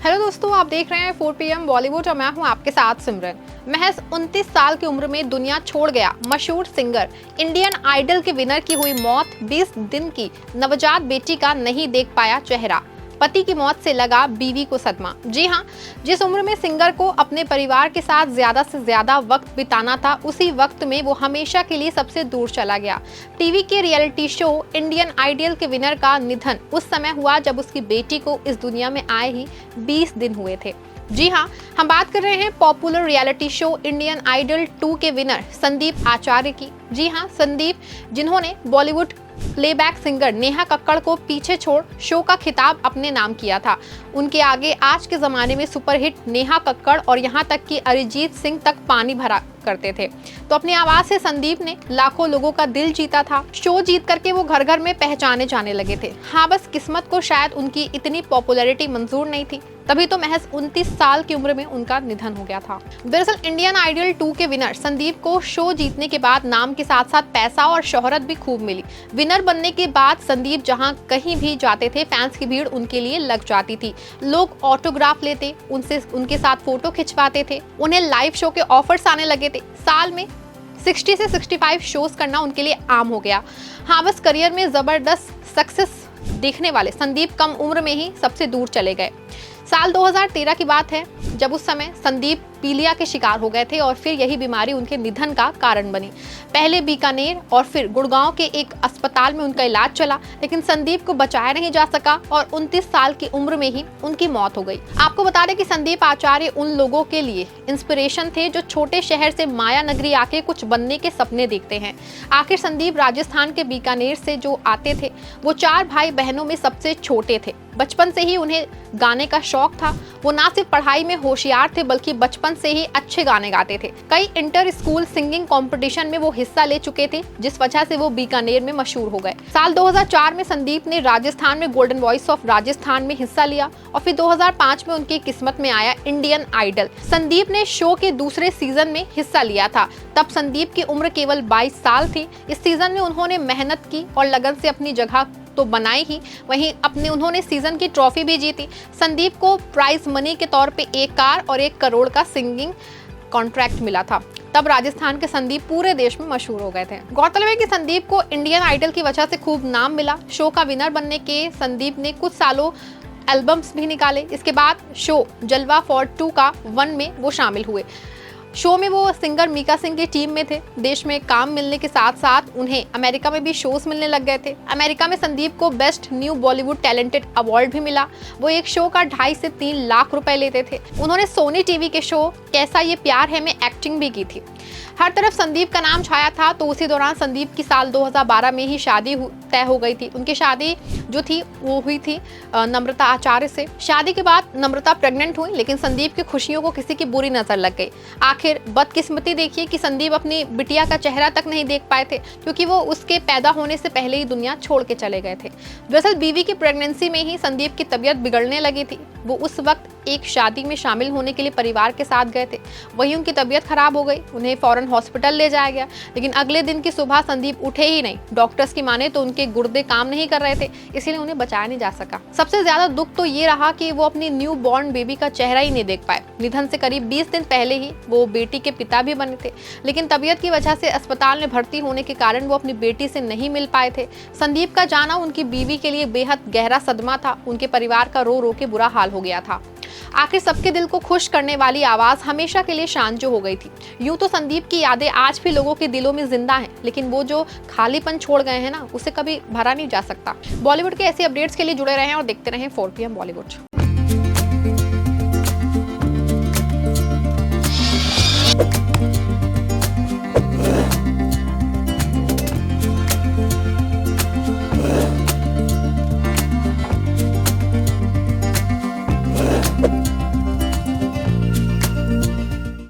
Hello दोस्तों, आप देख रहे हैं 4 PM बॉलीवुड और मैं हूं आपके साथ सिमरन। महज 29 साल की उम्र में दुनिया छोड़ गया मशहूर सिंगर। इंडियन आइडल के विनर की हुई मौत, 20 दिन की नवजात बेटी का नहीं देख पाया चेहरा। पति की मौत से लगा बीवी को सदमा। जी हां, जिस उम्र में सिंगर को अपने परिवार के साथ ज्यादा से ज्यादा वक्त बिताना था, उसी वक्त में वो हमेशा के लिए सबसे दूर चला गया। टीवी के रियलिटी शो इंडियन आइडल के विनर का निधन उस समय हुआ जब उसकी बेटी को इस दुनिया में आए ही 20 दिन हुए थे। जी हाँ, हम बात कर रहे हैं popular reality show Indian Idol 2 के विनर संदीप आचार्य की। जी हाँ, संदीप, जिन्होंने बॉलीवुड प्लेबैक सिंगर नेहा कक्कड़ को पीछे छोड़ शो का खिताब अपने नाम किया था। उनके आगे आज के जमाने में सुपरहिट नेहा कक्कड़ और यहाँ तक कि अरिजीत सिंह तक पानी भरा करते थे। तो अपनी आवाज से संदीप ने लाखों लोगों का दिल जीता था। शो जीत करके वो घर घर में पहचाने जाने लगे थे। हाँ, बस किस्मत को शायद उनकी इतनी पॉपुलैरिटी मंजूर नहीं थी, तभी तो महज 29 साल की उम्र में उनका निधन हो गया था। दरअसल इंडियन आइडल 2 के विनर संदीप को शो जीतने के बाद नाम के साथ साथ पैसा और शोहरत भी खूब मिली। विनर बनने के बाद संदीप जहां कहीं भी जाते थे, फैंस की भीड़ उनके लिए लग जाती थी। लोग ऑटोग्राफ लेते, उनके साथ फोटो खिंचवाते थे, उन्हें लाइव शो के ऑफर्स आने लगे थे। साल में 60 से 65 शोज करना उनके लिए आम हो गया। हाँ, बस करियर में जबरदस्त सक्सेस देखने वाले संदीप कम उम्र में ही सबसे दूर चले गए। साल 2013 की बात है, जब उस समय संदीप पीलिया के शिकार हो गए थे और फिर यही बीमारी उनके निधन का कारण बनी। पहले बीकानेर और फिर गुड़गांव के एक अस्पताल में उनका इलाज चला, लेकिन संदीप को बचाया नहीं जा सका और 29 साल की उम्र में ही उनकी मौत हो गई। आपको बता दें कि संदीप आचार्य उन लोगों के लिए इंस्पिरेशन थे जो छोटे शहर से माया नगरी आके कुछ बनने के सपने देखते हैं। आखिर संदीप राजस्थान के बीकानेर से जो आते थे, वो 4 भाई बहनों में सबसे छोटे थे। बचपन से ही उन्हें गाने का शौक था। वो ना सिर्फ पढ़ाई में होशियार थे, बल्कि बचपन से ही अच्छे गाने गाते थे। कई इंटर स्कूल सिंगिंग कंपटीशन में वो हिस्सा ले चुके थे, जिस वजह से वो बीकानेर में मशहूर हो गए। साल 2004 में संदीप ने राजस्थान में गोल्डन वॉइस ऑफ राजस्थान में हिस्सा लिया और फिर 2005 में उनकी किस्मत में आया इंडियन आइडल। संदीप ने शो के दूसरे सीजन में हिस्सा लिया था। तब संदीप की उम्र केवल 22 साल थी। इस सीजन में उन्होंने मेहनत की और लगन से अपनी जगह तो बनाई ही, वहीं उन्होंने सीजन की ट्रॉफी भी जीती। संदीप को प्राइज मनी के तौर पे 1 कार और 1 करोड़ का सिंगिंग कॉन्ट्रैक्ट मिला था। तब राजस्थान के संदीप पूरे देश में मशहूर हो गए थे। गौरतलब है कि संदीप को इंडियन आइडल की वजह से खूब नाम मिला। शो का विनर बनने के संदीप ने कुछ सालों एल्बम्स भी निकाले। इसके बाद शो जलवा फॉर 2 का 1 में वो शामिल हुए। शो में वो सिंगर मीका सिंह की टीम में थे। देश में काम मिलने के साथ साथ उन्हें अमेरिका में भी शोज मिलने लग गए थे। अमेरिका में संदीप को best new Bollywood talented award भी मिला। वो एक शो का 2.5 से 3 लाख रुपए लेते थे। उन्होंने सोनी टीवी के शो कैसा ये प्यार है में एक्टिंग भी की थी। हर तरफ संदीप का नाम छाया था। तो उसी दौरान संदीप की साल 2012 में ही शादी तय हो गई थी। उनकी शादी जो थी वो हुई थी नम्रता आचार्य से। शादी के बाद नम्रता प्रेग्नेंट हुई, लेकिन संदीप की खुशियों को किसी की बुरी नजर लग गई। आखिर बदकिस्मती देखिए कि संदीप अपनी बिटिया का चेहरा तक नहीं देख पाए थे, क्योंकि वो उसके पैदा होने से पहले ही दुनिया छोड़ के चले गए थे। दरअसल बीवी की प्रेगनेंसी में ही संदीप की तबीयत बिगड़ने लगी थी। वो उस वक्त एक शादी में शामिल होने के लिए परिवार के साथ गए थे। वहीं उनकी तबीयत खराब हो गई। उन्हें फौरन हॉस्पिटल ले जाया गया, लेकिन अगले दिन की सुबह संदीप उठे ही नहीं। डॉक्टर्स की माने तो उनके गुर्दे काम नहीं कर रहे थे, इसीलिए उन्हें बचाया नहीं जा सका। सबसे ज्यादा दुख तो ये रहा कि वो अपनी न्यू बॉर्न बेबी का चेहरा ही नहीं देख पाए। निधन से करीब 20 दिन पहले ही वो बेटी के पिता भी बने थे, लेकिन तबीयत की वजह से अस्पताल में भर्ती होने के कारण वो अपनी बेटी से नहीं मिल पाए थे। संदीप का जाना उनकी बीवी के लिए बेहद गहरा सदमा था। उनके परिवार का रो रो के बुरा हाल हो गया था। आखिर सबके दिल को खुश करने वाली आवाज हमेशा के लिए शांत जो हो गई थी। यूं तो संदीप की यादें आज भी लोगों के दिलों में जिंदा हैं, लेकिन वो जो खालीपन छोड़ गए हैं ना, उसे कभी भरा नहीं जा सकता। बॉलीवुड के ऐसे अपडेट्स के लिए जुड़े रहें और देखते रहें 4 PM बॉलीवुड।